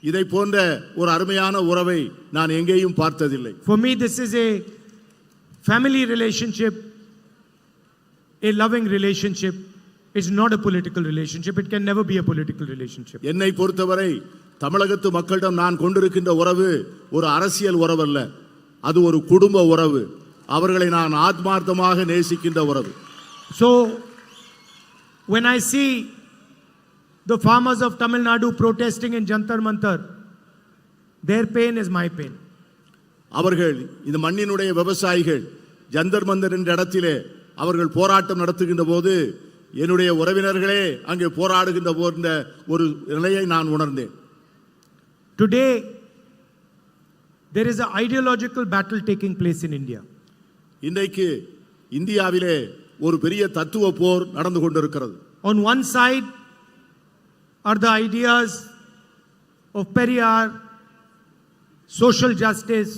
இதை போன்ற ஒரு அருமையான உறவை நான் எங்கேயும் பார்த்ததில்லை. For me this is a family relationship, a loving relationship. It's not a political relationship. It can never be a political relationship. என்னை பொறுத்தவரை தமிழகத்து மக்களிடம் நான் கொண்டிருக்கின்ற உறவு ஒரு அரசியல் உறவு அல்ல. அது ஒரு குடும்ப உறவு. அவர்களை நான் ஆத்மார்த்தமாக நேசிக்கின்ற உறவு. So when I see the farmers of Tamil Nadu protesting in Jantar Mantar, their pain is my pain. அவர்கள் இந்த மண்ணினுடைய விவசாயிகள் ஜந்தர் மந்தர் என்ற இடத்திலே அவர்கள் போராட்டம் நடத்துகின்ற போது என்னுடைய உறவினர்களே அங்கே போராடுகின்ற போன்ற ஒரு நிலையை நான் உணர்ந்தேன். Today there is an ideological battle taking place in India. இன்றைக்கு இந்தியாவிலே ஒரு பெரிய தத்துவ போர் நடந்து கொண்டிருக்கிறது. On one side are the ideas of Periyar, social justice,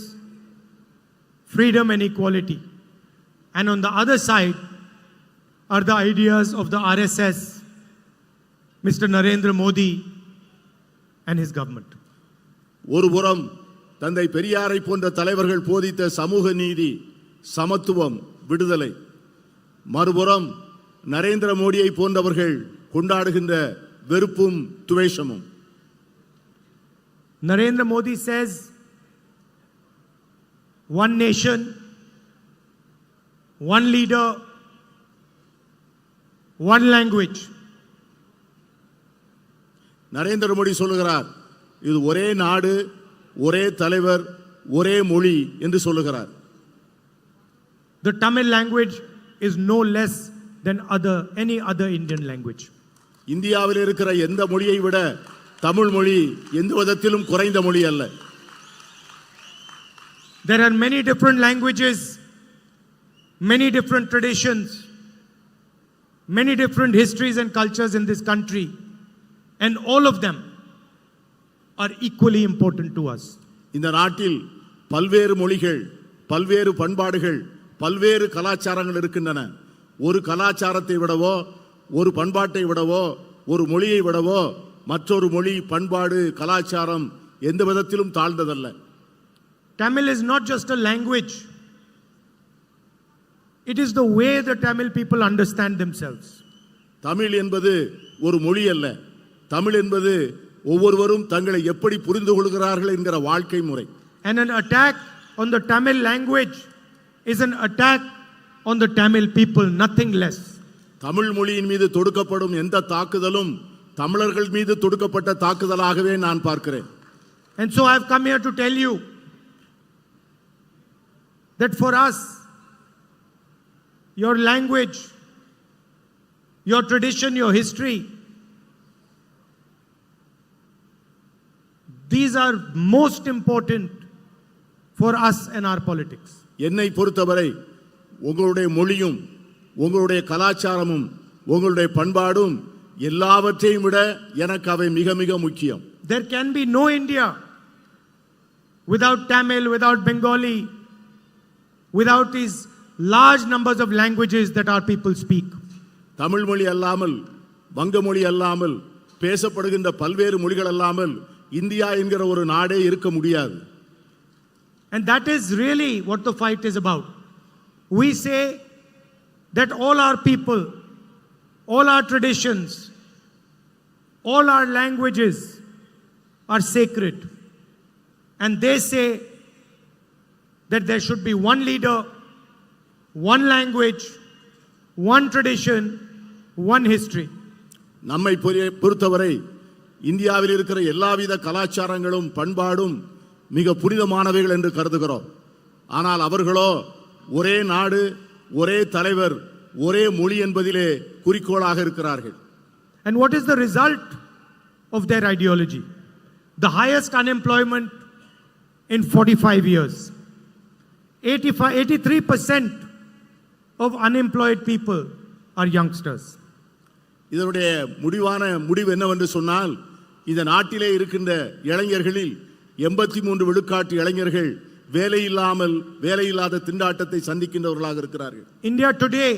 freedom and equality. And on the other side are the ideas of the RSS, Mr. Narendra Modi and his government. ஒரு புறம் தந்தை பெரியாரை போன்ற தலைவர்கள் போதித்த சமூக நீதி, சமத்துவம், விடுதலை. மறுபுறம் நரேந்திர மோடியை போன்றவர்கள் கொண்டாடுகின்ற வெறுப்பும் துவேஷமும். Narendra Modi says one nation, one leader, one language. Narendra Modi சொல்லுகிறார் இது ஒரே நாடு, ஒரே தலைவர், ஒரே மொழி என்று சொல்லுகிறார். The Tamil language is no less than any other Indian language. இந்தியாவில் இருக்கிற எந்த மொழியை விட தமிழ் மொழி எந்த விதத்திலும் குறைந்த மொழி அல்ல. There are many different languages, many different traditions, many different histories and cultures in this country, and all of them are equally important to us. இந்த நாட்டில் பல்வேறு மொழிகள், பல்வேறு பண்பாடுகள், பல்வேறு கலாச்சாரங்கள் இருக்கின்றன. ஒரு கலாச்சாரத்தை விடவோ, ஒரு பண்பாட்டை விடவோ, ஒரு மொழியை விடவோ மற்றொரு மொழி, பண்பாடு, கலாச்சாரம் எந்த விதத்திலும் தாழ்ந்ததல்ல. Tamil is not just a language. It is the way the Tamil people understand themselves. Tamil என்பது ஒரு மொழி அல்ல. தமிழ் என்பது ஒவ்வொருவரும் தங்களை எப்படி புரிந்து கொள்கிறார்கள் என்கிற வாழ்க்கை முறை. And an attack on the Tamil language is an attack on the Tamil people, nothing less. Tamil மொழியின் மீது தொடுக்கப்படும் எந்த தாக்குதலும் தமிழர்கள் மீது தொடுக்கப்பட்ட தாக்குதலாகவே நான் பார்க்கிறேன். And so I have come here to tell you that for us, your language, your tradition, your history, these are most important for us and our politics. என்னை பொறுத்தவரை உங்களுடைய மொழியும் உங்களுடைய கலாச்சாரமும் உங்களுடைய பண்பாடும் எல்லாவற்றையும் விட எனக்கு அவை மிக மிக முக்கியம். There can be no India without Tamil, without Bengali, without these large numbers of languages that our people speak. Tamil மொழி அல்லாமல், வங்க மொழி அல்லாமல், பேசப்படுகின்ற பல்வேறு மொழிகள் அல்லாமல் இந்தியா என்கிற ஒரு நாடே இருக்க முடியாது. And that is really what the fight is about. We say that all our people, all our traditions, all our languages are sacred. And they say that there should be one leader, one language, one tradition, one history. நம்மை பொறுத்தவரை இந்தியாவில் இருக்கிற எல்லாவித கலாச்சாரங்களும் பண்பாடும் மிக புனிதமானவைகள் என்று கருதுகிறோம். ஆனால் அவர்களோ ஒரே நாடு, ஒரே தலைவர், ஒரே மொழி என்பதிலே குறிக்கோளாக இருக்கிறார்கள். And what is the result of their ideology? The highest unemployment in 45 years. 83% of unemployed people are youngsters. இதனுடைய முடிவு என்னவென்று சொன்னால் இந்த நாட்டிலே இருக்கின்ற இளைஞர்களில் 83 விழுக்காட்டு இளைஞர்கள் வேலையில்லாத திண்டாட்டத்தை சந்திக்கின்றவர்களாக இருக்கிறார்கள். India today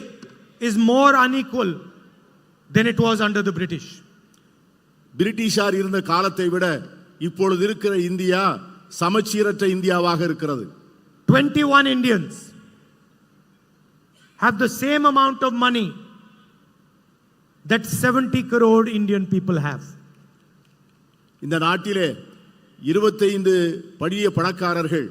is more unequal than it was under the British. பிரிட்டிஷார் இருந்த காலத்தை விட இப்பொழுது இருக்கிற இந்தியா சமச்சீரற்ற இந்தியாவாக இருக்கிறது. 21 Indians have the same amount of money that 70 crore Indian people have. இந்த நாட்டிலே 25 படிய பணக்காரர்கள்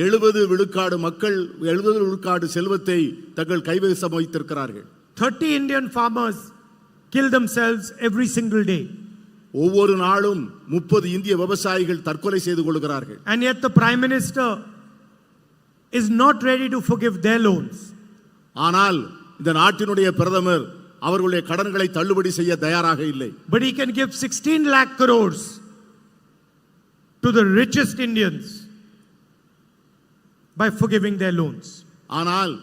70 விழுக்காடு மக்கள் 70 விழுக்காடு செல்வத்தை தங்கள் கைவசம் வைத்திருக்கிறார்கள். 30 Indian farmers kill themselves every single day. ஒவ்வொரு நாளும் 30 இந்திய விவசாயிகள் தற்கொலை செய்து கொள்கிறார்கள். And yet the Prime Minister is not ready to forgive their loans. ஆனால் இந்த நாட்டினுடைய பிரதமர் அவர்களுடைய கடன்களை தள்ளுபடி செய்ய தயாராக இல்லை. But he can give 16 lakh crores to the richest Indians by forgiving their loans. ஆனால்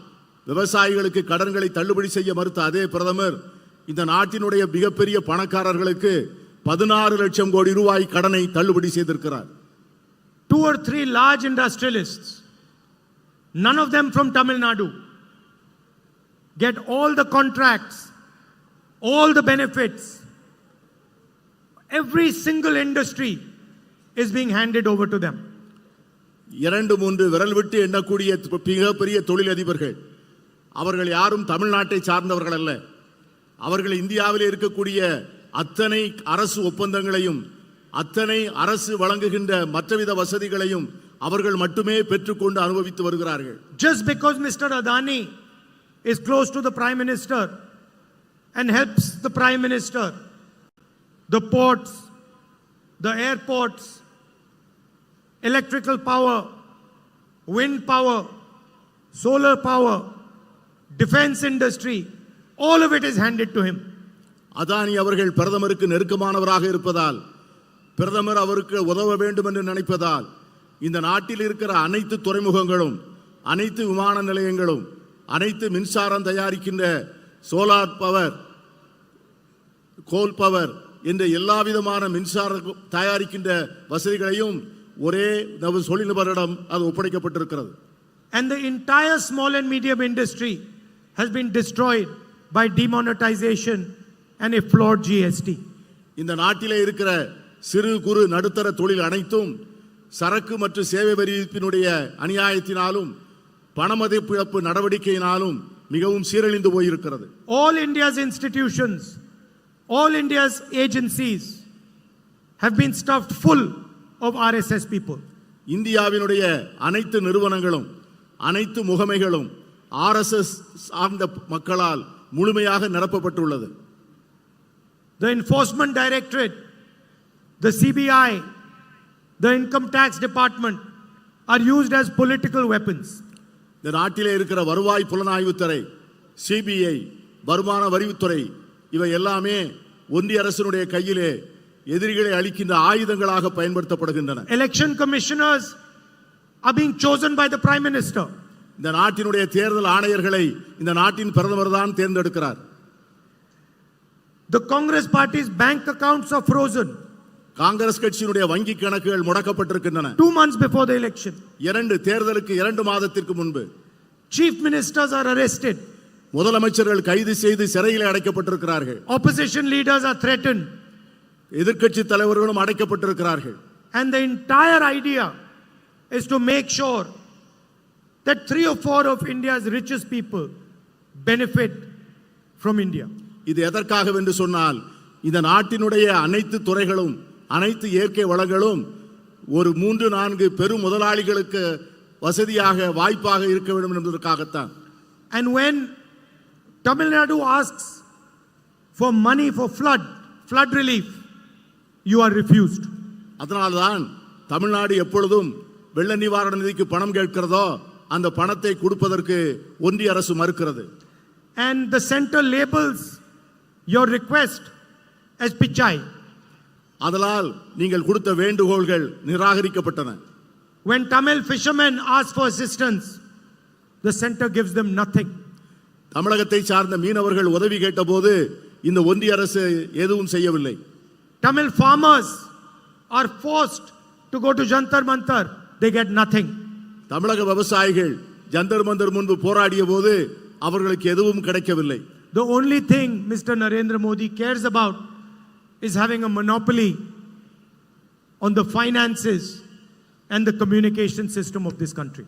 விவசாயிகளுக்கு கடன்களை தள்ளுபடி செய்ய மறுத்த அதே பிரதமர் இந்த நாட்டினுடைய மிகப்பெரிய பணக்காரர்களுக்கு 16 லட்சம் கோடி ரூபாய் கடனை தள்ளுபடி செய்திருக்கிறார். 2 or 3 large industrialists, none of them from Tamil Nadu, get all the contracts, all the benefits. Every single industry is being handed over to them. 2-3 விரல் விட்டு எண்ணக்கூடிய மிகப்பெரிய தொழிலதிபர்கள் அவர்கள் யாரும் தமிழ்நாட்டை சார்ந்தவர்கள் அல்ல. அவர்கள் இந்தியாவில் இருக்கக்கூடிய அத்தனை அரசு ஒப்பந்தங்களையும் அத்தனை அரசு வழங்குகின்ற மற்றவித வசதிகளையும் அவர்கள் மட்டுமே பெற்றுக்கொண்டு அனுபவித்து வருகிறார்கள். Just because Mr. Adani is close to the Prime Minister and helps the Prime Minister, the ports, the airports, electrical power, wind power, solar power, defense industry, all of it is handed to him. Adani அவர்கள் பிரதமருக்கு நெருக்கமானவராக இருப்பதால் பிரதமர் அவருக்கு உதவ வேண்டும் என்று நினைப்பதால் இந்த நாட்டில் இருக்கிற அனைத்து துறைமுகங்களும் அனைத்து விமான நிலையங்களும் அனைத்து மின்சாரம் தயாரிக்கின்ற சோலார் பவர் கோல் பவர் என்ற எல்லா விதமான மின்சாரம் தயாரிக்கின்ற வசதிகளையும் ஒரே தொழில்நபரிடம் அது ஒப்படைக்கப்பட்டிருக்கிறது. And the entire small and medium industry has been destroyed by demonetization and a flawed GST. இந்த நாட்டிலே இருக்கிற சிறு குறு நடுத்தர தொழில் அனைத்தும் சரக்கு மற்றும் சேவை வரி விதிப்பினுடைய அநியாயத்தினாலும் பணமதிப்பிழப்பு நடவடிக்கையினாலும் மிகவும் சீரழிந்து போயிருக்கிறது. All India's institutions, all India's agencies have been stuffed full of RSS people. இந்தியாவினுடைய அனைத்து நிறுவனங்களும் அனைத்து முகமைகளும் RSS சார்ந்த மக்களால் முழுமையாக நிரப்பப்பட்டுள்ளது. The Enforcement Directorate, the CBI, the Income Tax Department are used as political weapons. இந்த நாட்டிலே இருக்கிற வருவாய் புலனாய்வுத்துறை, CBI, வருமான வரித்துறை இவை எல்லாமே ஒன்றிய அரசினுடைய கையிலே எதிரிகளை அழிக்கின்ற ஆயுதங்களாக பயன்படுத்தப்படுகின்றன. Election commissioners are being chosen by the Prime Minister. இந்த நாட்டினுடைய தேர்தல் ஆணையர்களை இந்த நாட்டின் பிரதமர் தான் தேர்ந்தெடுக்கிறார். The Congress party's bank accounts are frozen. Congress கட்சியினுடைய வங்கி கணக்குகள் முடக்கப்பட்டிருக்கின்றன. 2 months before the election. தேர்தலுக்கு 2 மாதத்திற்கு முன்பு. Chief ministers are arrested. முதலமைச்சர்கள் கைது செய்து சிறையில் அடைக்கப்பட்டிருக்கிறார்கள். Opposition leaders are threatened. எதிர்க்கட்சி தலைவர்களும் அடைக்கப்பட்டிருக்கிறார்கள். And the entire idea is to make sure that 3 or 4 of India's richest people benefit from India. இது எதற்காக என்று சொன்னால் இந்த நாட்டினுடைய அனைத்து துறைகளும் அனைத்து இயற்கை வளங்களும் ஒரு 3-4 பெரும் முதலாளிகளுக்கு வசதியாக வாய்ப்பாக இருக்க வேண்டும் என்பதற்காகத்தான். And when Tamil Nadu asks for money for flood relief, you are refused. அதனால்தான் தமிழ்நாடு எப்பொழுதும் வெள்ள நிவாரண நிதிக்கு பணம் கேட்கிறதோ அந்த பணத்தை கொடுப்பதற்கு ஒன்றிய அரசு மறுக்கிறது. And the center labels your request as pichai. அதனால் நீங்கள் கொடுத்த வேண்டுகோள்கள் நிராகரிக்கப்பட்டன. When Tamil fishermen ask for assistance, the center gives them nothing. தமிழகத்தை சார்ந்த மீனவர்கள் உதவி கேட்டபோது இந்த ஒன்றிய அரசு எதுவும் செய்யவில்லை. Tamil farmers are forced to go to Jantar Mantar, they get nothing. தமிழக விவசாயிகள் ஜந்தர் மந்தர் முன்பு போராடிய போது அவர்களுக்கு எதுவும் கிடைக்கவில்லை. The only thing Mr. Narendra Modi cares about is having a monopoly on the finances and the communication system of this country.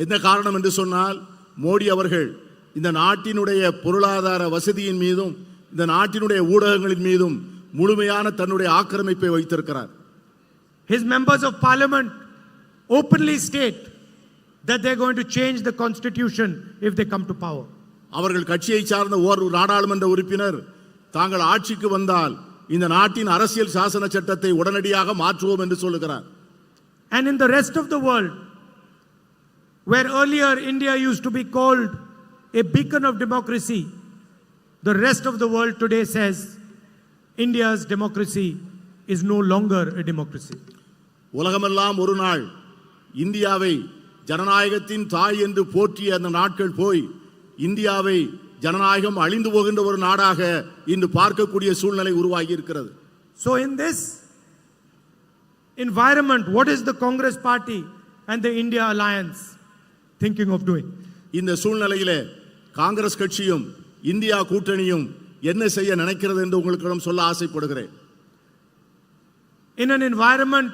என்ன காரணம் என்று சொன்னால் மோடி அவர்கள் இந்த நாட்டினுடைய பொருளாதார வசதியின் மீதும் இந்த நாட்டினுடைய ஊடகங்களின் மீதும் முழுமையான தன்னுடைய ஆக்கிரமிப்பை வைத்திருக்கிறார். His members of parliament openly state that they're going to change the constitution if they come to power. அவர்கள் கட்சியை சார்ந்த ஒரு நாடாளுமன்ற உறுப்பினர் தாங்கள் ஆட்சிக்கு வந்தால் இந்த நாட்டின் அரசியல் சாசன சட்டத்தை உடனடியாக மாற்றுவோம் என்று சொல்லுகிறார். And in the rest of the world, where earlier India used to be called a beacon of democracy, the rest of the world today says India's democracy is no longer a democracy. உலகமெல்லாம் ஒரு நாள் இந்தியாவை ஜனநாயகத்தின் தாய் என்று போற்றிய அந்த நாட்கள் போய் இந்தியாவை ஜனநாயகம் அழிந்து போகின்ற ஒரு நாடாக இன்று பார்க்கக்கூடிய சூழ்நிலை உருவாகி இருக்கிறது. So in this environment, what is the Congress party and the India alliance thinking of doing? இந்த சூழ்நிலையிலே காங்கிரஸ் கட்சியும் இந்தியா கூட்டணியும் என்ன செய்ய நினைக்கிறது என்று உங்களுக்கு சொல்ல ஆசைப்படுகிறேன். In an environment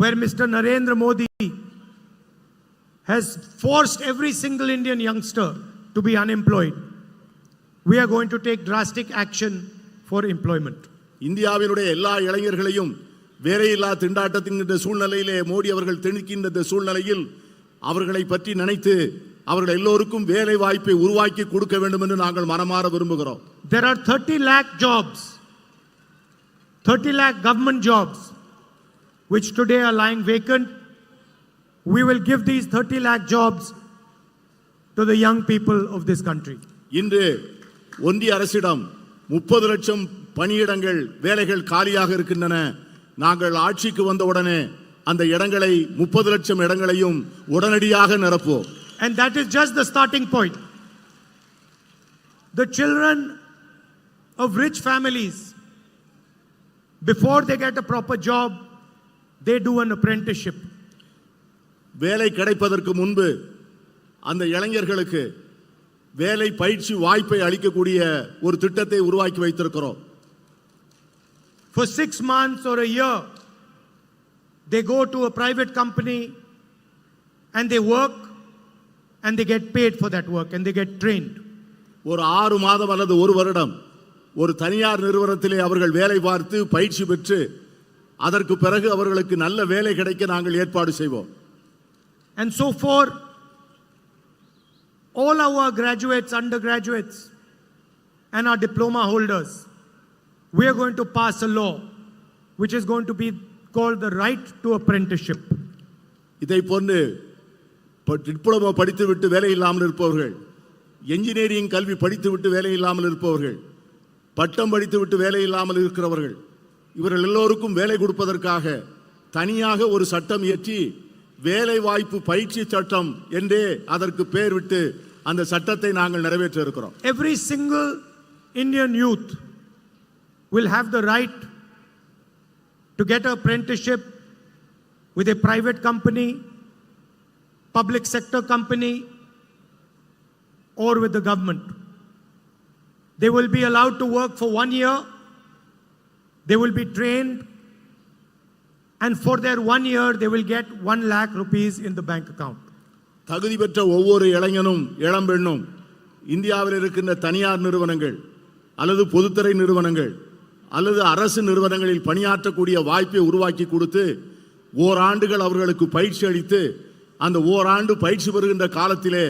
where Mr. Narendra Modi has forced every single Indian youngster to be unemployed, we are going to take drastic action for employment. இந்தியாவினுடைய எல்லா இளைஞர்களையும் வேலையில்லா திண்டாட்டத்தின் சூழ்நிலையிலே மோடி அவர்கள் திணிக்கின்ற சூழ்நிலையில் அவர்களை பற்றி நினைத்து அவர்கள் எல்லோருக்கும் வேலை வாய்ப்பை உருவாக்கி கொடுக்க வேண்டும் என்று நாங்கள் மனமாற விரும்புகிறோம். There are 30 lakh jobs, 30 lakh government jobs which today are lying vacant. We will give these 30 lakh jobs to the young people of this country. இன்று ஒன்றிய அரசிடம் 30 லட்சம் பணியிடங்கள் வேலைகள் காலியாக இருக்கின்றன. நாங்கள் ஆட்சிக்கு வந்தவுடனே அந்த இடங்களை 30 லட்சம் இடங்களையும் உடனடியாக நிரப்புவோம். And that is just the starting point. The children of rich families, before they get a proper job, they do an apprenticeship. வேலை கிடைப்பதற்கு முன்பு அந்த இளைஞர்களுக்கு வேலை பயிற்சி வாய்ப்பை அளிக்கக்கூடிய ஒரு திட்டத்தை உருவாக்கி வைத்திருக்கிறோம். For 6 months or a year, they go to a private company and they work and they get paid for that work and they get trained. ஒரு 6 மாதம் அல்லது ஒரு வருடம் ஒரு தனியார் நிறுவனத்திலே அவர்கள் வேலை பார்த்து பயிற்சி பெற்று அதற்கு பிறகு அவர்களுக்கு நல்ல வேலை கிடைக்க நாங்கள் ஏற்பாடு செய்வோம். And so for all our graduates, undergraduates and our diploma holders, we are going to pass a law which is going to be called the right to apprenticeship. இதை போன்று டிப்ளமோ படித்துவிட்டு வேலை இல்லாமல் இருப்பவர்கள், என்ஜினியரிங் கல்வி படித்துவிட்டு வேலை இல்லாமல் இருப்பவர்கள், பட்டம் படித்துவிட்டு வேலை இல்லாமல் இருக்கிறவர்கள், இவர்கள் எல்லோருக்கும் வேலை கொடுப்பதற்காக தனியாக ஒரு சட்டம் இயற்றி வேலை வாய்ப்பு பயிற்சி சட்டம் என்றே அதற்கு பெயர் விட்டு அந்த சட்டத்தை நாங்கள் நிறைவேற்ற இருக்கிறோம். Every single Indian youth will have the right to get an apprenticeship with a private company, public sector company, or with the government. They will be allowed to work for 1 year. They will be trained, and for their 1 year, they will get 1 lakh rupees in the bank account. தகுதி பெற்ற ஒவ்வொரு இளைஞனும் இளம்பெண்ணும் இந்தியாவில் இருக்கின்ற தனியார் நிறுவனங்கள் அல்லது பொதுத்துறை நிறுவனங்கள் அல்லது அரசு நிறுவனங்களில் பணியாற்றக்கூடிய வாய்ப்பை உருவாக்கி கொடுத்து ஓராண்டுகள் அவர்களுக்கு பயிற்சி அளித்து அந்த ஓராண்டு பயிற்சி பெறுகின்ற காலத்திலே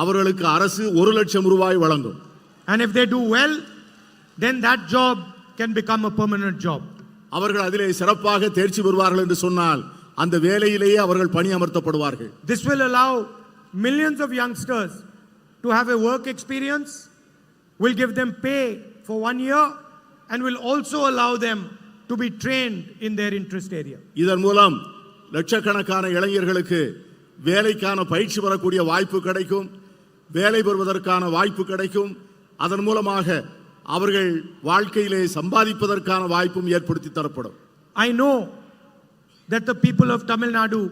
அவர்களுக்கு அரசு 1 லட்சம் ரூபாய் வழங்கும். And if they do well, then that job can become a permanent job. அவர்கள் அதிலே சிறப்பாக தேர்ச்சி பெறுவார்கள் என்று சொன்னால் அந்த வேலையிலேயே அவர்கள் பணியமர்த்தப்படுவார்கள். This will allow millions of youngsters to have a work experience, will give them pay for 1 year, and will also allow them to be trained in their interest area. இதன் மூலம் லட்சக்கணக்கான இளைஞர்களுக்கு வேலைக்கான பயிற்சி பெறக்கூடிய வாய்ப்பு கிடைக்கும், வேலை பெறுவதற்கான வாய்ப்பு கிடைக்கும். அதன் மூலமாக அவர்கள் வாழ்க்கையிலே சம்பாதிப்பதற்கான வாய்ப்பும் ஏற்படுத்தி தரப்படும். I know that the people of Tamil Nadu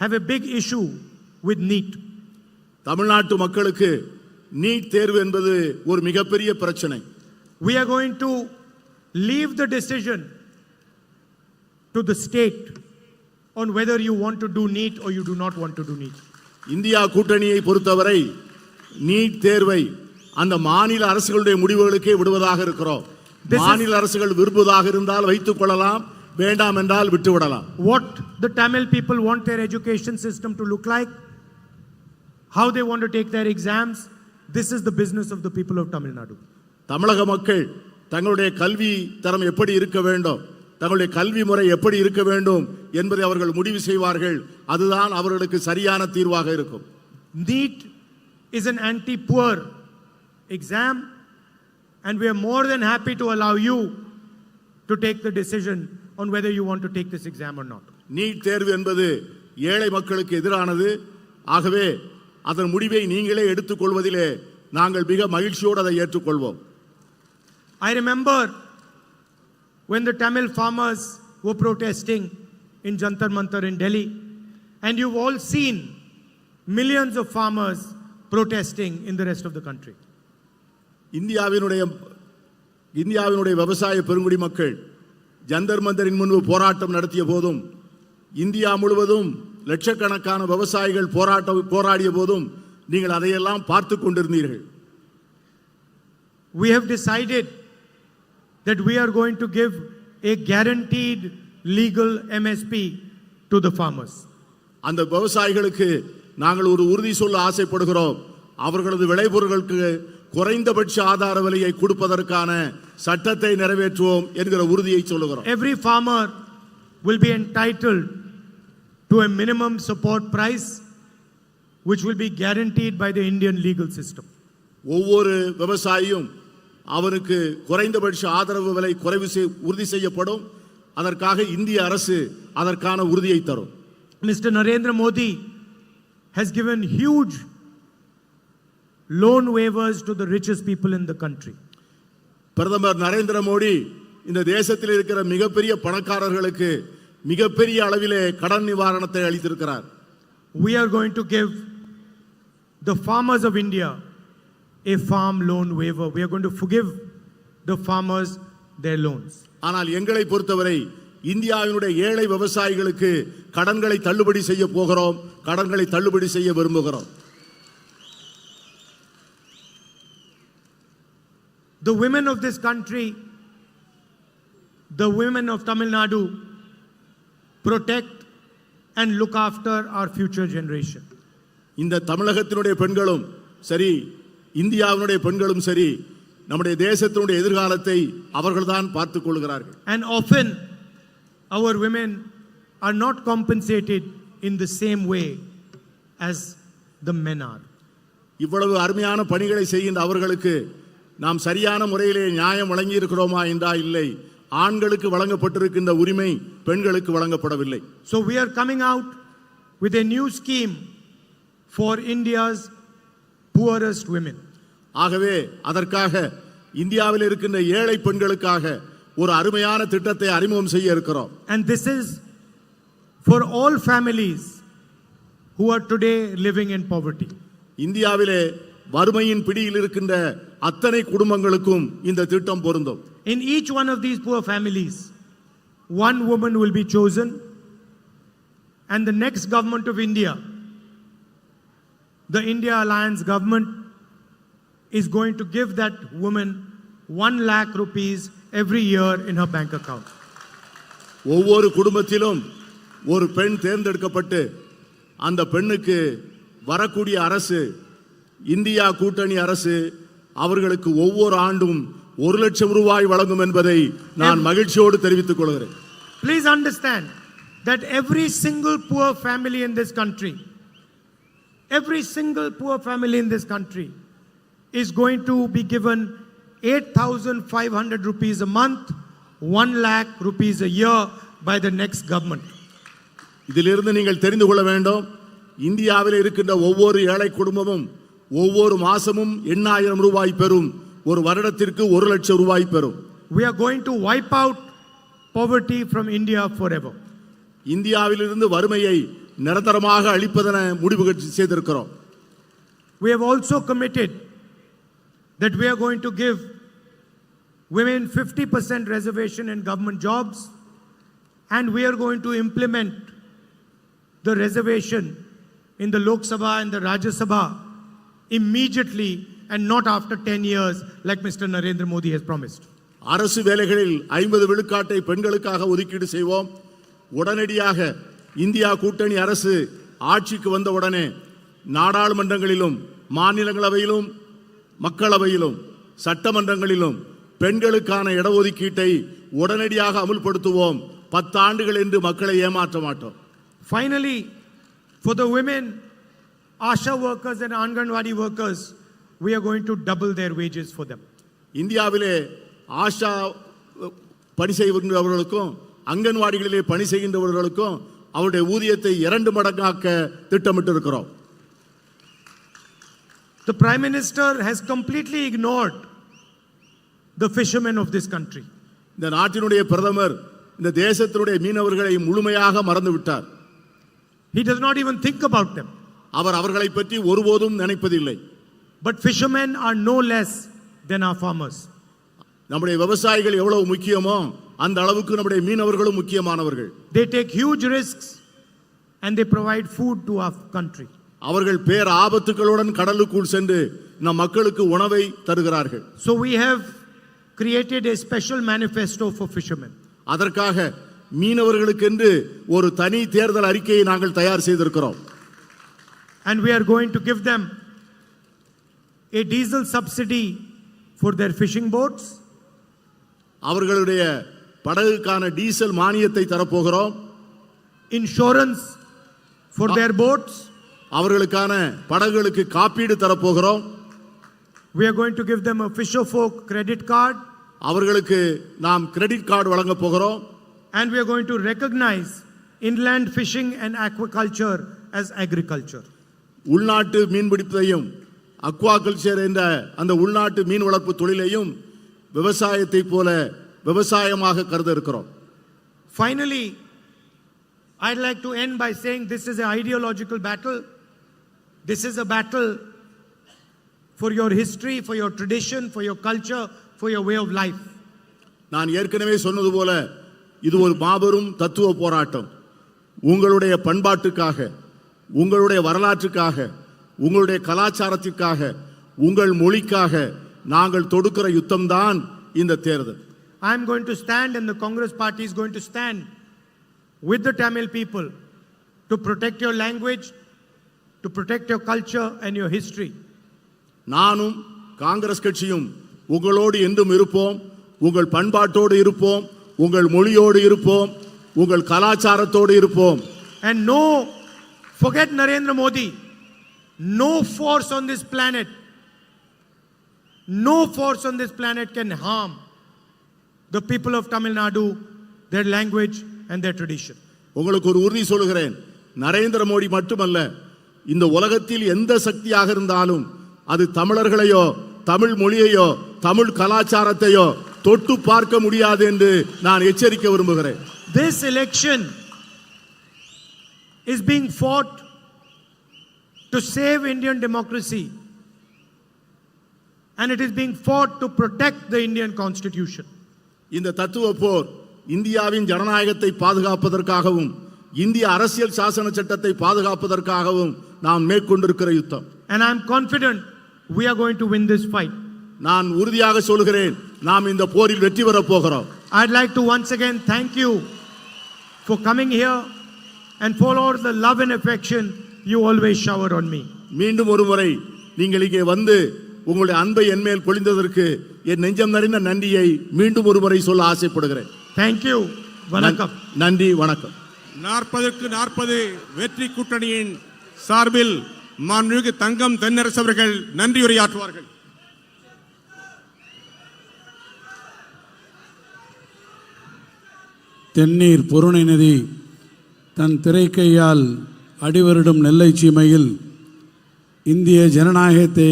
have a big issue with NEET. தமிழ்நாட்டு மக்களுக்கு நீட் தேர்வு என்பது ஒரு மிகப்பெரிய பிரச்சனை. We are going to leave the decision to the state on whether you want to do NEET or you do not want to do NEET. India கூட்டணியை பொறுத்தவரை NEET தேர்வை அந்த மாநில அரசுகளுடைய முடிவுகளுக்கே விடுவதாக இருக்கிறோம். மாநில அரசுகள் விரும்புவதாக இருந்தால் வைத்துக் கொள்ளலாம், வேண்டாம் என்றால் விட்டுவிடலாம். What the Tamil people want their education system to look like, how they want to take their exams, this is the business of the people of Tamil Nadu. தமிழக மக்கள் தங்களுடைய கல்வி தரம் எப்படி இருக்க வேண்டும், தங்களுடைய கல்வி முறை எப்படி இருக்க வேண்டும் என்பதை அவர்கள் முடிவு செய்வார்கள். அதுதான் அவர்களுக்கு சரியான தீர்வாக இருக்கும். NEET is an anti-poor exam, and we are more than happy to allow you to take the decision on whether you want to take this exam or not. NEET தேர்வு என்பது ஏழை மக்களுக்கு எதிரானது. ஆகவே அதன் முடிவை நீங்களே எடுத்துக்கொள்வதிலே நாங்கள் மிக மகிழ்ச்சியோடு அதை ஏற்றுக்கொள்வோம். I remember when the Tamil farmers were protesting in Jantar Mantar in Delhi, and you've all seen millions of farmers protesting in the rest of the country. இந்தியாவினுடைய விவசாய பெருங்குடி மக்கள் ஜந்தர் மந்தரின் முன்பு போராட்டம் நடத்திய போதும், இந்தியா முழுவதும் லட்சக்கணக்கான விவசாயிகள் போராடிய போதும் நீங்கள் அதையெல்லாம் பார்த்து கொண்டிருந்தீர்கள். We have decided that we are going to give a guaranteed legal MSP to the farmers. அந்த விவசாயிகளுக்கு நாங்கள் ஒரு உறுதி சொல்ல ஆசைப்படுகிறோம். அவர்களது விளைபொருட்களுக்கு குறைந்தபட்ச ஆதார விலையை கொடுப்பதற்கான சட்டத்தை நிறைவேற்றுவோம் என்கிற உறுதியை சொல்லுகிறோம். Every farmer will be entitled to a minimum support price which will be guaranteed by the Indian legal system. ஒவ்வொரு விவசாயியும் அவனுக்கு குறைந்தபட்ச ஆதரவு விலை உறுதி செய்யப்படும். அதற்காக இந்திய அரசு அதற்கான உறுதியை தரும். Mr. Narendra Modi has given huge loan waivers to the richest people in the country. பிரதமர் நரேந்திர மோடி இந்த தேசத்தில் இருக்கிற மிகப்பெரிய பணக்காரர்களுக்கு மிகப்பெரிய அளவிலே கடன் நிவாரணத்தை அளித்திருக்கிறார். We are going to give the farmers of India a farm loan waiver. We are going to forgive the farmers their loans. ஆனால் எங்களை பொறுத்தவரை இந்தியாவினுடைய ஏழை விவசாயிகளுக்கு கடன்களை தள்ளுபடி செய்ய போகிறோம், கடன்களை தள்ளுபடி செய்ய விரும்புகிறோம். The women of this country, the women of Tamil Nadu, protect and look after our future generation. இந்த தமிழகத்தினுடைய பெண்களும் சரி, இந்தியாவினுடைய பெண்களும் சரி, நம்முடைய தேசத்தினுடைய எதிர்காலத்தை அவர்கள்தான் பார்த்துக் கொள்கிறார்கள். And often our women are not compensated in the same way as the men are. இவ்வளவு அருமையான பணிகளை செய்கின்ற அவர்களுக்கு நாம் சரியான முறையிலே நியாயம் வழங்கி இருக்கிறோமா என்றால் இல்லை. ஆண்களுக்கு வழங்கப்பட்டிருக்கின்ற உரிமை பெண்களுக்கு வழங்கப்படவில்லை. So we are coming out with a new scheme for India's poorest women. ஆகவே அதற்காக இந்தியாவில் இருக்கின்ற ஏழை பெண்களுக்காக ஒரு அருமையான திட்டத்தை அறிமுகம் செய்ய இருக்கிறோம். And this is for all families who are today living in poverty. இந்தியாவிலே வறுமையின் பிடியில் இருக்கின்ற அத்தனை குடும்பங்களுக்கும் இந்த திட்டம் பொருந்தும். In each one of these poor families, one woman will be chosen, and the next government of India, the India Alliance government, is going to give that woman 1 lakh rupees every year in her bank account. ஒவ்வொரு குடும்பத்திலும் ஒரு பெண் தேர்ந்தெடுக்கப்பட்டு அந்த பெண்ணுக்கு வரக்கூடிய அரசு, India கூட்டணி அரசு அவர்களுக்கு ஒவ்வொரு ஆண்டும் 1 லட்சம் ரூபாய் வழங்கும் என்பதை நான் மகிழ்ச்சியோடு தெரிவித்துக் கொள்கிறேன். Please understand that every single poor family in this country, every single poor family in this country is going to be given 8,500 rupees a month, 1 lakh rupees a year by the next government. இதிலிருந்து நீங்கள் தெரிந்து கொள்ள வேண்டும், இந்தியாவில் இருக்கின்ற ஒவ்வொரு ஏழை குடும்பமும் ஒவ்வொரு மாசமும் 8,000 ரூபாய் பெறும். ஒரு வருடத்திற்கு 1 லட்சம் ரூபாய் பெறும். We are going to wipe out poverty from India forever. இந்தியாவிலிருந்து வறுமையை நிரந்தரமாக அழிப்பதென முடிவு செய்திருக்கிறோம். We have also committed that we are going to give women 50% reservation in government jobs and we are going to implement the reservation in the Lok Sabha and the Rajya Sabha immediately and not after 10 years like Mr. Narendra Modi has promised. அரசு வேலைகளில் 50 விழுக்காட்டை பெண்களுக்காக ஒதுக்கீடு செய்வோம். உடனடியாக India கூட்டணி அரசு ஆட்சிக்கு வந்த உடனே நாடாளுமன்றங்களிலும் மாநிலங்களவையிலும் மக்களவையிலும் சட்டமன்றங்களிலும் பெண்களுக்கான இடஒதுக்கீட்டை உடனடியாக அமுல்படுத்துவோம். 10 ஆண்டுகள் என்று மக்களை ஏமாற்ற மாட்டோம். Finally, for the women, ASHA workers and Anganwadi workers, we are going to double their wages for them. இந்தியாவிலே ஆஷா பணி செய்கின்றவர்களுக்கும் அங்கன்வாடிகளிலே பணி செய்கின்றவர்களுக்கும் அவருடைய ஊதியத்தை 2 மடங்காக்க திட்டமிட்டு இருக்கிறோம். The Prime Minister has completely ignored the fishermen of this country. இந்த நாட்டினுடைய பிரதமர் இந்த தேசத்தினுடைய மீனவர்களை முழுமையாக மறந்து விட்டார். He does not even think about them. அவர் அவர்களை பற்றி ஒருபோதும் நினைப்பதில்லை. But fishermen are no less than our farmers. நம்முடைய விவசாயிகள் எவ்வளவு முக்கியமோ அந்த அளவுக்கு நம்முடைய மீனவர்களும் முக்கியமானவர்கள். They take huge risks and they provide food to our country. அவர்கள் பேர் ஆபத்துகளுடன் கடலுக்குள் சென்று நம் மக்களுக்கு உணவை தருகிறார்கள். So we have created a special manifesto for fishermen. அதற்காக மீனவர்களுக்கென்று ஒரு தனி தேர்தல் அறிக்கையை நாங்கள் தயார் செய்திருக்கிறோம். And we are going to give them a diesel subsidy for their fishing boats. அவர்களுடைய படகுக்கான டீசல் மானியத்தை தரப்போகிறோம். Insurance for their boats. அவர்களுக்கான படகுகளுக்கு காப்பீடு தரப்போகிறோம். We are going to give them a fisher folk credit card. அவர்களுக்கு நாம் கிரெடிட் கார்டு வழங்க போகிறோம். And we are going to recognize inland fishing and aquaculture as agriculture. உள்நாட்டு மீன்பிடிப்பதையும் aquaculture என்ற அந்த உள்நாட்டு மீன் வளர்ப்பு தொழிலையும் விவசாயத்தை போல விவசாயமாக கருத இருக்கிறோம். Finally, I'd like to end by saying this is an ideological battle. This is a battle for your history, for your tradition, for your culture, for your way of life. நான் ஏற்கனவே சொன்னது போல இது ஒரு மாபெரும் தத்துவ போராட்டம். உங்களுடைய பண்பாட்டுக்காக, உங்களுடைய வரலாற்றுக்காக, உங்களுடைய கலாச்சாரத்திற்காக, உங்கள் மொழிக்காக நாங்கள் தொடுக்கிற யுத்தம் தான் இந்த தேர்தல். I am going to stand and the Congress party is going to stand with the Tamil people to protect your language, to protect your culture and your history. நானும் காங்கிரஸ் கட்சியும் உங்களோடு என்றும் இருப்போம். உங்கள் பண்பாட்டோடு இருப்போம், உங்கள் மொழியோடு இருப்போம், உங்கள் கலாச்சாரத்தோடு இருப்போம். And no, forget Narendra Modi. No force on this planet, no force on this planet can harm the people of Tamil Nadu, their language and their tradition. உங்களுக்கு ஒரு உறுதி சொல்கிறேன், நரேந்திர மோடி மட்டுமல்ல, இந்த உலகத்தில் எந்த சக்தியாக இருந்தாலும் அது தமிழர்களையோ தமிழ் மொழியையோ தமிழ் கலாச்சாரத்தையோ தொட்டு பார்க்க முடியாது என்று நான் எச்சரிக்க விரும்புகிறேன். This election is being fought to save Indian democracy, and it is being fought to protect the Indian Constitution. இந்த தத்துவ போர் இந்தியாவின் ஜனநாயகத்தை பாதுகாப்பதற்காகவும் இந்திய அரசியல் சாசன சட்டத்தை பாதுகாப்பதற்காகவும் நாம் மேற்கொண்டிருக்கிற யுத்தம். And I am confident we are going to win this fight. நான் உறுதியாக சொல்கிறேன், நாம் இந்த போரில் வெற்றி பெறப் போகிறோம். I'd like to once again thank you for coming here and for all the love and affection you always shower on me. மீண்டும் ஒரு முறை நீங்கள் இங்கே வந்து உங்களுடைய அன்பை என்மேல் பொழிந்ததற்கு என் நெஞ்சம் நிறைந்த நன்றியை மீண்டும் ஒரு முறை சொல்ல ஆசைப்படுகிறேன். Thank you. வணக்கம். நன்றி, வணக்கம். 40க்கு 40 வெற்றி கூட்டணியின் சார்பில் மாண்புமிகு தங்கம் தென்னரசு அவர்கள் நன்றியுரையாற்றுவார்கள். தென்னீர் பொருணை நதி தன் திரைக்கையால் அடிவருடும் நெல்லை சீமையில் இந்திய ஜனநாயகத்தை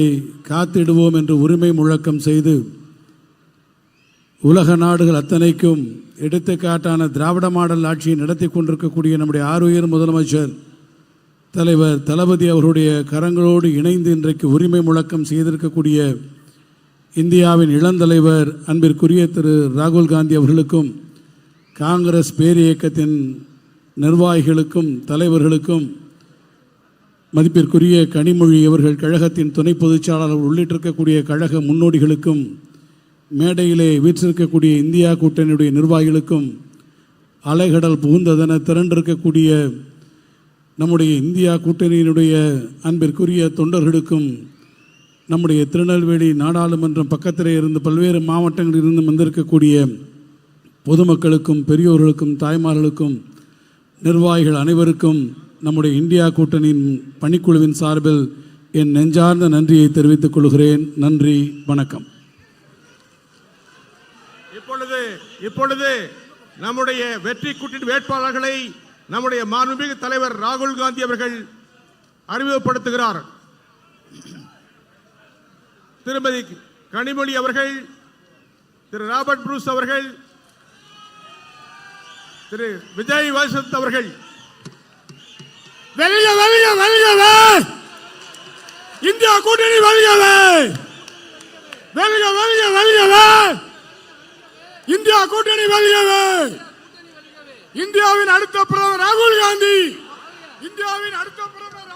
காத்திடுவோம் என்று உரிமை முழக்கம் செய்து உலக நாடுகள் அத்தனைக்கும் எடுத்துக்காட்டான திராவிட மாடல் ஆட்சியை நடத்தி கொண்டிருக்கக்கூடிய நம்முடைய ஆருயிர் முதலமைச்சர் தலைவர் தளபதி அவருடைய கரங்களோடு இணைந்து இன்றைக்கு உரிமை முழக்கம் செய்திருக்கக்கூடிய இந்தியாவின் இளந்தலைவர் அன்பிற்குரிய திரு ராகுல் காந்தி அவர்களுக்கும் காங்கிரஸ் பேரியக்கத்தின் நிர்வாகிகளுக்கும் தலைவர்களுக்கும் மதிப்பிற்குரிய கனிமொழி அவர்கள் கழகத்தின் துணை பொதுச்செயலாளர் உள்ளிட்டிருக்கக்கூடிய கழக முன்னோடிகளுக்கும் மேடையிலே வீற்றிருக்கக்கூடிய இந்தியா கூட்டணியுடைய நிர்வாகிகளுக்கும் அலைகடல் புகுந்ததென திரண்டிருக்கக்கூடிய நம்முடைய இந்தியா கூட்டணியினுடைய அன்பிற்குரிய தொண்டர்களுக்கும் நம்முடைய திருநெல்வேலி நாடாளுமன்றம் பக்கத்திலே இருந்து பல்வேறு மாவட்டங்களில் இருந்து வந்திருக்கக்கூடிய பொதுமக்களுக்கும் பெரியோர்களுக்கும் தாய்மார்களுக்கும் நிர்வாகிகள் அனைவருக்கும் நம்முடைய இந்தியா கூட்டணியின் பணிக்குழுவின் சார்பில் என் நெஞ்சார்ந்த நன்றியை தெரிவித்துக் கொள்கிறேன். நன்றி, வணக்கம். இப்பொழுது நம்முடைய வெற்றி கூட்டணி வேட்பாளர்களை நம்முடைய மாண்புமிகு தலைவர் ராகுல் காந்தி அவர்கள் அறிமுகப்படுத்துகிறார். திருமதி கனிமொழி அவர்கள், திரு ராபர்ட் புரூஸ் அவர்கள், திரு விஜய் வசந்த் அவர்கள். வெல்க வெல்க வெல்கவே இந்தியா கூட்டணி, வெல்கவே வெல்க வெல்க வெல்கவே இந்தியா கூட்டணி, வெல்கவே இந்தியாவின் அடுத்த பிரதமர் ராகுல் காந்தி, இந்தியாவின் அடுத்த பிரதமர்